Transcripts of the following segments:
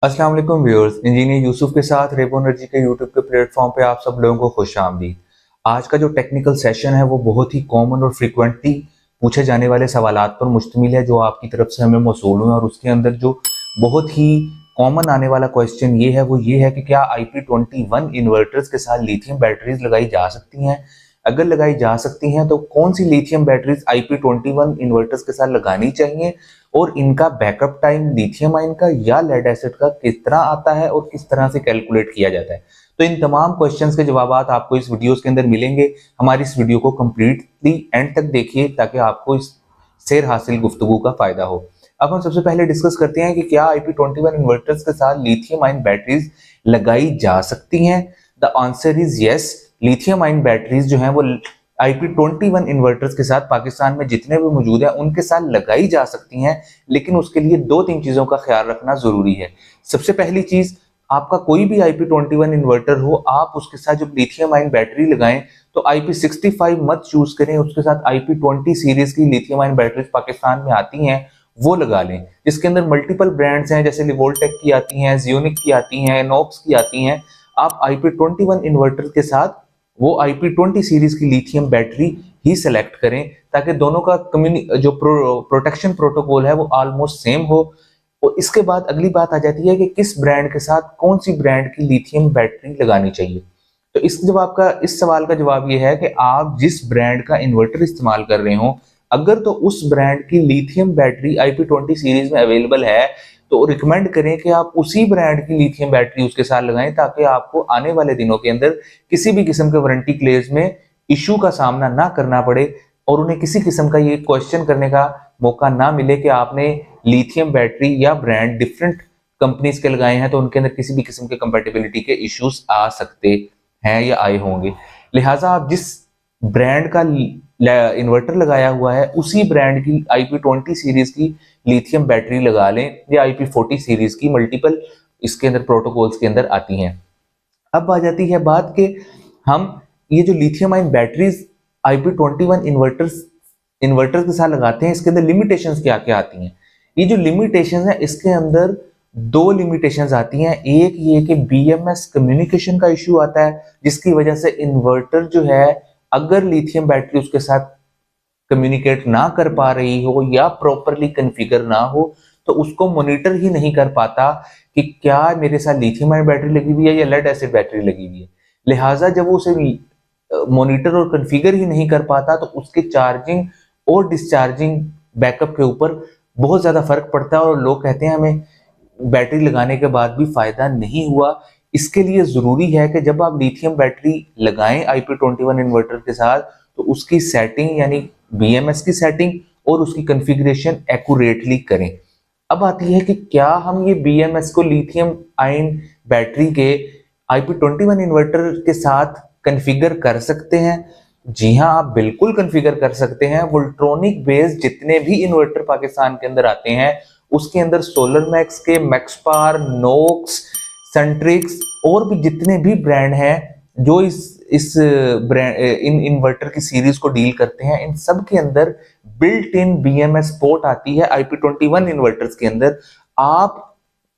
अस्सलाम वालेकुम viewers, engineer Yusuf के साथ रेबो एनर्जी के यूट्यूब के प्लेटफॉर्म पे आप सब लोगों को खुशामदीद। आज का जो टेक्निकल सेशन है वो बहुत ही कॉमन और फ्रीक्वेंटली पूछे जाने वाले सवालात पर मुश्तमिल है जो आपकी तरफ से हमें मौसूल हुए, और उसके अंदर जो बहुत ही कॉमन आने वाला क्वेश्चन ये है वो ये है कि क्या IP21 इन्वर्टर्स के साथ लिथियम बैटरीज लगाई जा सकती हैं। अगर लगाई जा सकती हैं तो कौन सी लिथियम बैटरीज IP21 इन्वर्टर्स के साथ लगानी चाहिए, और इनका बैकअप टाइम लिथियम आयन का या लेड एसिड का कितना आता है और किस तरह से कैलकुलेट किया जाता है। तो इन तमाम क्वेश्चंस के जवाब आपको इस वीडियोस के अंदर मिलेंगे। हमारी इस वीडियो को कंप्लीटली एंड तक देखिए ताकि आपको इस सेर हासिल गुफ्तगू का फायदा हो। अब हम सबसे पहले डिस्कस करते हैं कि क्या IP21 इन्वर्टर्स के साथ लिथियम आयन बैटरीज लगाई जा सकती हैं। The answer is yes. Lithium ion batteries जो हैं वो IP21 इन्वर्टर्स के साथ पाकिस्तान में जितने भी मौजूद हैं उनके साथ लगाई जा सकती हैं, लेकिन उसके लिए दो तीन चीजों का ख्याल रखना जरूरी है। सबसे पहली चीज, आपका कोई भी IP21 इन्वर्टर हो, आप उसके साथ जब लिथियम आयन बैटरी लगाएं तो IP65 मत चूज करें, उसके साथ IP20 सीरीज की लिथियम आयन बैटरीज पाकिस्तान में आती हैं वो लगा लें, जिसके अंदर मल्टीपल ब्रांड्स हैं, जैसे लिवोल्टेक की आती हैं, जियोनिक की आती हैं, नॉक्स की आती हैं। आप IP21 इन्वर्टर के साथ वो IP20 सीरीज की लिथियम बैटरी ही सिलेक्ट करें, ताकि दोनों का जो प्रोटेक्शन प्रोटोकॉल है वो ऑलमोस्ट सेम हो। और इसके बाद अगली बात आ जाती है कि किस ब्रांड के साथ कौन सी ब्रांड की लिथियम बैटरी लगानी चाहिए। तो इस सवाल का जवाब ये है कि आप जिस ब्रांड का इन्वर्टर इस्तेमाल कर रहे हो, अगर तो उस ब्रांड की लिथियम बैटरी IP20 सीरीज में अवेलेबल है तो रिकमेंड करें कि आप उसी ब्रांड की लिथियम बैटरी उसके साथ लगाएं, ताकि आपको आने वाले दिनों के अंदर किसी भी किस्म के वारंटी क्लेम्स में इशू का सामना ना करना पड़े, और उन्हें किसी किस्म का ये क्वेश्चन करने का मौका ना मिले कि आपने लिथियम बैटरी या ब्रांड डिफरेंट कंपनीज के लगाए हैं तो उनके अंदर किसी भी किस्म के कंपेटेबिलिटी के इश्यूज आ सकते हैं या आए होंगे। लिहाजा आप जिस ब्रांड का इन्वर्टर लगाया हुआ है उसी ब्रांड की IP20 सीरीज की लिथियम बैटरी लगा लें, या IP40 सीरीज की, मल्टीपल इसके अंदर प्रोटोकॉल्स के अंदर आती हैं। अब आ जाती है बात कि हम ये जो lithium ion batteries IP21 inverters के साथ लगाते हैं, इसके अंदर लिमिटेशंस क्या क्या आती हैं। ये जो लिमिटेशंस है इसके अंदर दो लिमिटेशंस आती हैं। एक ये कि BMS कम्युनिकेशन का इशू आता है, जिसकी वजह से इन्वर्टर जो है अगर लिथियम बैटरी उसके साथ कम्युनिकेट ना कर पा रही हो या प्रॉपरली कॉन्फ़िगर ना हो तो उसको मॉनिटर ही नहीं कर पाता कि क्या मेरे साथ लिथियम आयन बैटरी लगी हुई है या लेड एसिड बैटरी लगी हुई है। लिहाजा जब वो उसे मॉनिटर और कॉन्फ़िगर ही नहीं कर पाता तो उसके चार्जिंग और डिस्चार्जिंग बैकअप के ऊपर बहुत ज्यादा फर्क पड़ता है, और लोग कहते हैं हमें बैटरी लगाने के बाद भी फायदा नहीं हुआ। इसके लिए जरूरी है कि जब आप लिथियम बैटरी लगाएं IP21 इन्वर्टर के साथ तो उसकी सेटिंग यानी BMS की सेटिंग और उसकी कॉन्फ़िगरेशन एक्यूरेटली करें। अब आती है कि क्या हम ये BMS को लिथियम आयन बैटरी के IP21 इन्वर्टर के साथ कॉन्फ़िगर कर सकते हैं। जी हाँ, आप बिल्कुल कॉन्फ़िगर कर सकते हैं। वोल्ट्रॉनिक बेस्ड जितने भी इन्वर्टर पाकिस्तान के अंदर आते हैं उसके अंदर सोलर मैक्स के, मैक्सपार, नोक्स, सेंट्रिक्स और भी जितने भी ब्रांड हैं जो इस ब्रांड इन इन्वर्टर की सीरीज को डील करते हैं, इन सब के अंदर बिल्ट इन BMS पोर्ट आती है। IP21 इन्वर्टर्स के अंदर आप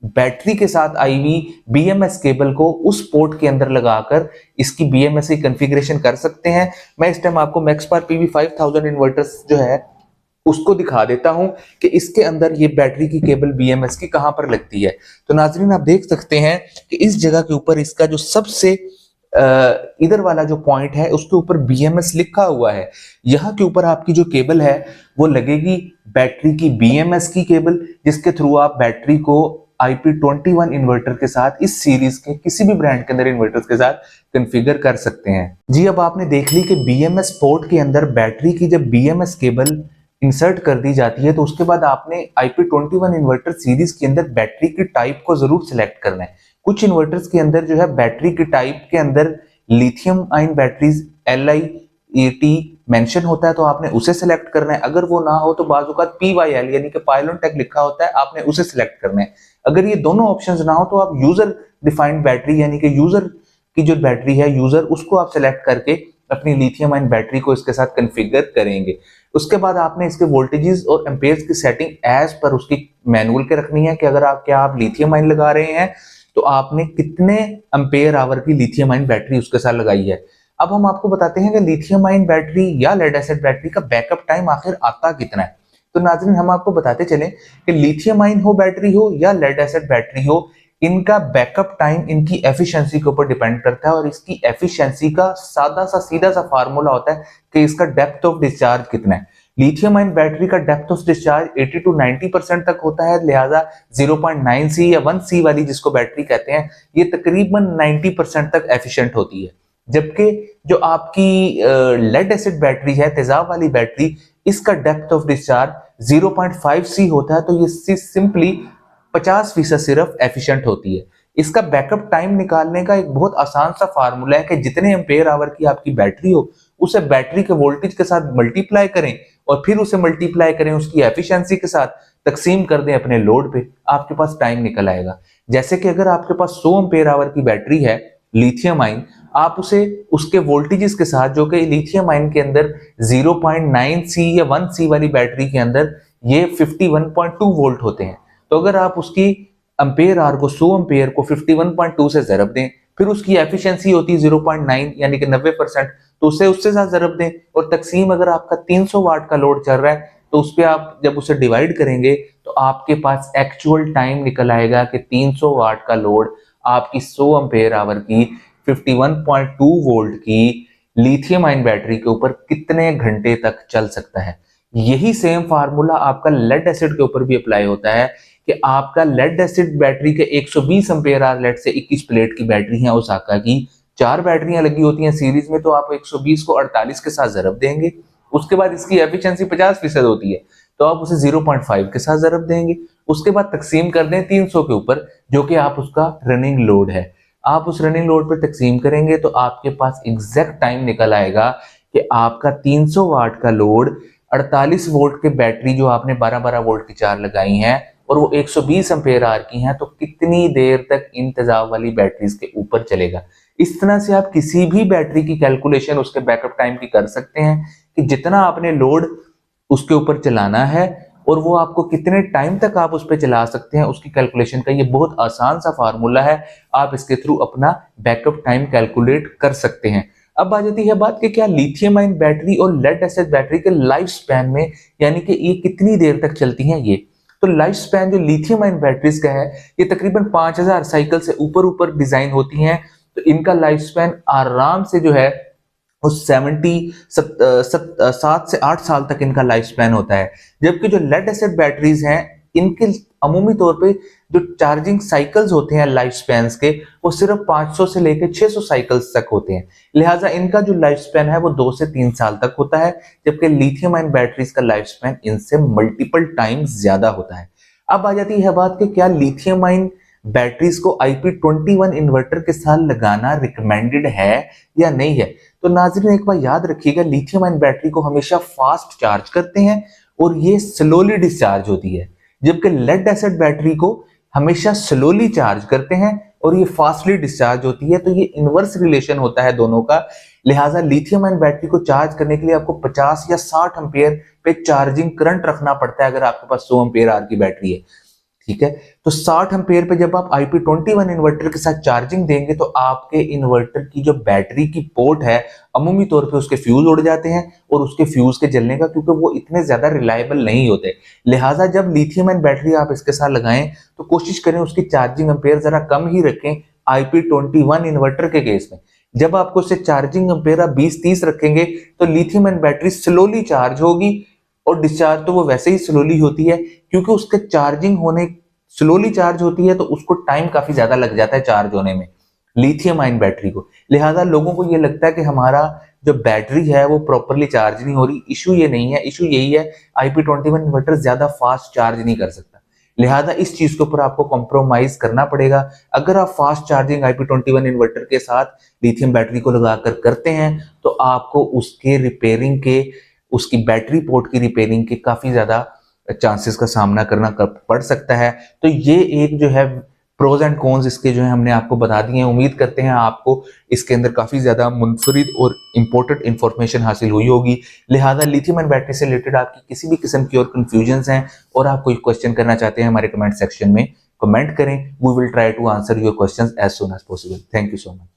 बैटरी के साथ आई हुई BMS केबल को उस पोर्ट के अंदर लगाकर इसकी BMS की कॉन्फ़िगरेशन कर सकते हैं। मैं इस टाइम आपको मैक्सपार PV5000 इन्वर्टर्स जो है उसको दिखा देता हूं कि इसके अंदर ये बैटरी की केबल BMS की कहां पर लगती है। तो नाजरीन आप देख सकते हैं कि इस जगह के ऊपर इसका जो सबसे इधर वाला जो पॉइंट है उसके ऊपर BMS लिखा हुआ है। यहाँ के ऊपर आपकी जो केबल है वो लगेगी बैटरी की BMS की केबल, जिसके थ्रू आप बैटरी को IP21 इन्वर्टर के साथ इस सीरीज के किसी भी ब्रांड के अंदर इन्वर्टर्स के साथ कॉन्फ़िगर कर सकते हैं। जी, अब आपने देख ली कि BMS पोर्ट के अंदर बैटरी की जब BMS केबल इंसर्ट कर दी जाती है तो उसके बाद आपने IP21 इन्वर्टर सीरीज के अंदर बैटरी की टाइप को जरूर सिलेक्ट करना है। कुछ इन्वर्टर्स के अंदर जो है बैटरी की टाइप के अंदर lithium ion batteries LiAT mention होता है तो आपने उसे सिलेक्ट करना है। अगर वो ना हो तो बाज़-औक़ात PYL यानी कि पायलोन टेक लिखा होता है, आपने उसे सिलेक्ट करना है। अगर ये दोनों ऑप्शंस ना हो तो आप यूजर डिफाइंड बैटरी यानी कि यूजर की जो बैटरी है यूजर उसको आप सिलेक्ट करके अपनी लिथियम आयन बैटरी को इसके साथ कॉन्फ़िगर करेंगे। उसके बाद आपने इसके वोल्टेजेस और एम्पेयर्स की सेटिंग एज पर उसकी मैनुअल के रखनी है कि अगर आप लिथियम आयन लगा रहे हैं तो आपने कितने एम्पेयर आवर की लिथियम आयन बैटरी उसके साथ लगाई है। अब हम आपको बताते हैं कि लिथियम आयन बैटरी या लेड एसिड बैटरी का बैकअप टाइम आखिर आता कितना है। तो नाज़रीन, हम आपको बताते चलें कि लिथियम आयन हो बैटरी हो या लेड एसिड बैटरी हो, इनका बैकअप टाइम इनकी एफिशिएंसी के ऊपर डिपेंड करता है। और इसकी एफिशिएंसी का सीधा सा फार्मूला होता है कि इसका डेप्थ ऑफ डिस्चार्ज कितना है। लिथियम आयन बैटरी का डेप्थ ऑफ डिस्चार्ज 80 टू 90% तक होता है, लिहाजा 0.9 सी या 1 सी वाली जिसको बैटरी कहते हैं, ये तकरीबन 90% तक एफिशिएंट होती है। जबकि जो आपकी लेड एसिड बैटरी है, तेजाब वाली बैटरी, इसका डेप्थ ऑफ डिस्चार्ज 0.5 सी होता है, तो ये सिंपली 50% सिर्फ एफिशिएंट होती है। इसका बैकअप टाइम निकालने का एक बहुत आसान सा फार्मूला है कि जितने एम्पेयर आवर की आपकी बैटरी हो उसे बैटरी के वोल्टेज के साथ मल्टीप्लाई करें और फिर उसे मल्टीप्लाई करें उसकी एफिशिएंसी के साथ, तकसीम कर दें अपने लोड पे, आपके पास टाइम निकल आएगा। जैसे कि अगर आपके पास 100 एम्पेयर आवर की बैटरी है लिथियम आयन, आप उसे उसके वोल्टेजेस के साथ, जो कि लिथियम आयन के अंदर 0.9 सी या 1 सी वाली बैटरी के अंदर ये 51.2 वोल्ट होते हैं, तो अगर आप उसकी एम्पेयर आर को 100 एम्पेयर को 51.2 से ज़रब दें, फिर उसकी एफिशिएंसी होती है 0.9 यानी कि 90%, तो उसे उससे साथ ज़रब दें और तकसीम, अगर आपका 300 वाट का लोड चल रहा है तो उस पर आप जब उसे डिवाइड करेंगे तो आपके पास एक्चुअल टाइम निकल आएगा कि 300 वाट का लोड आपकी 100 एम्पेयर आवर की 51.2 वोल्ट की लिथियम आयन बैटरी के ऊपर कितने घंटे तक चल सकता है। यही सेम फार्मूला आपका लेड एसिड के ऊपर भी अप्लाई होता है कि आपका लेड एसिड बैटरी के 120 एम्पेयर आवर, लेड से 21 प्लेट की बैटरी है ओसाका की, 4 बैटरियां लगी होती हैं सीरीज में, तो आप 120 को 48 के साथ ज़रब देंगे। उसके बाद इसकी एफिशिएंसी 50% होती है, तो आप उसे 0.5 के साथ ज़रब देंगे। उसके बाद तकसीम कर दें 300 के ऊपर, जो कि आप उसका रनिंग लोड है। आप उस रनिंग लोड पर तकसीम करेंगे तो आपके पास एग्जैक्ट टाइम निकल आएगा कि आपका 300 वाट का लोड 48 वोल्ट के बैटरी जो आपने 12-12 वोल्ट की 4 लगाई हैं और वो 120 एम्पेयर आवर की हैं, तो कितनी देर तक इन तेजाब वाली बैटरीज के ऊपर चलेगा। इस तरह से आप किसी भी बैटरी की कैलकुलेशन उसके बैकअप टाइम की कर सकते हैं कि जितना आपने लोड उसके ऊपर चलाना है और वो आपको कितने टाइम तक आप उस पर चला सकते हैं, उसकी कैलकुलेशन का ये बहुत आसान सा फार्मूला है। आप इसके थ्रू अपना बैकअप टाइम कैलकुलेट कर सकते हैं। अब आ जाती है बात कि क्या लिथियम आयन बैटरी और लेड एसिड बैटरी के लाइफ स्पैन में, यानी कि ये कितनी देर तक चलती हैं ये। तो लाइफ स्पैन जो लिथियम आयन बैटरीज का है, ये तकरीबन 5000 साइकिल से ऊपर डिजाइन होती हैं, तो इनका लाइफ स्पैन आराम से जो है उस 7 से 8 साल तक इनका लाइफ स्पैन होता है। जबकि जो लेड एसिड बैटरीज हैं, इनके अमूमी तौर पे जो चार्जिंग साइकिल्स होते हैं लाइफ स्पैन के, वो सिर्फ 500 से लेकर 600 साइकिल्स तक होते हैं, लिहाजा इनका जो लाइफ स्पैन है वो 2 से 3 साल तक होता है। जबकि लिथियम आयन बैटरीज का लाइफ स्पैन इनसे मल्टीपल टाइम्स ज्यादा होता है। अब आ जाती है बात कि क्या लिथियम आयन बैटरीज को IP21 इन्वर्टर के साथ लगाना रिकमेंडेड है या नहीं है। तो नाज़रीन, एक बार याद रखिएगा, लिथियम आयन बैटरी को हमेशा फास्ट चार्ज करते हैं और ये स्लोली डिस्चार्ज होती है, जबकि लेड एसिड बैटरी को हमेशा स्लोली चार्ज करते हैं और ये फास्टली डिस्चार्ज होती है। तो ये इनवर्स रिलेशन होता है दोनों का। लिहाजा लिथियम आयन बैटरी को चार्ज करने के लिए आपको 50 या 60 एम्पेयर पे चार्जिंग करंट रखना पड़ता है अगर आपके पास 100 एम्पेयर आवर की बैटरी है, ठीक है। तो 60 एम्पेयर पे जब आप IP21 इन्वर्टर के साथ चार्जिंग देंगे तो आपके इन्वर्टर की जो बैटरी की पोर्ट है, अमूमी तौर पे उसके फ्यूज उड़ जाते हैं और उसके फ्यूज के जलने का, क्योंकि वो इतने ज्यादा रिलायबल नहीं होते। लिहाजा जब लिथियम आयन बैटरी आप इसके साथ लगाएं तो कोशिश करें उसकी चार्जिंग एम्पेयर जरा कम ही रखें IP21 इन्वर्टर के केस में। जब आपको उससे चार्जिंग एम्पेयर आप 20-30 रखेंगे तो lithium ion battery slowly charge होगी और डिस्चार्ज तो वो वैसे ही स्लोली होती है, क्योंकि उसके चार्जिंग होने स्लोली चार्ज होती है तो उसको टाइम काफी ज्यादा लग जाता है चार्ज होने में लिथियम आयन बैटरी को। लिहाजा लोगों को ये लगता है कि हमारा जो बैटरी है वो प्रॉपरली चार्ज नहीं हो रही। इशू ये नहीं है, इशू यही है IP21 इन्वर्टर ज्यादा फास्ट चार्ज नहीं कर सकता। लिहाजा इस चीज के ऊपर आपको कॉम्प्रोमाइज करना पड़ेगा। अगर आप फास्ट चार्जिंग IP21 इन्वर्टर के साथ लिथियम बैटरी को लगाकर करते हैं तो आपको उसके रिपेयरिंग के, उसकी बैटरी पोर्ट की रिपेयरिंग के काफी ज्यादा चांसेस का सामना करना पड़ सकता है। तो ये एक जो है प्रोज एंड कॉन्स इसके जो है हमने आपको बता दिए हैं। उम्मीद करते हैं आपको इसके अंदर काफ़ी ज़्यादा मुनफरिद और इम्पोर्टेंट इन्फॉर्मेशन हासिल हुई होगी। लिहाजा लिथियम आयन बैटरी से रिलेटेड आपकी किसी भी किस्म की और कन्फ्यूजन्स हैं और आप कोई क्वेश्चन करना चाहते हैं, हमारे कमेंट सेक्शन में कमेंट करें। We will try to answer your questions as soon as possible. Thank you so much.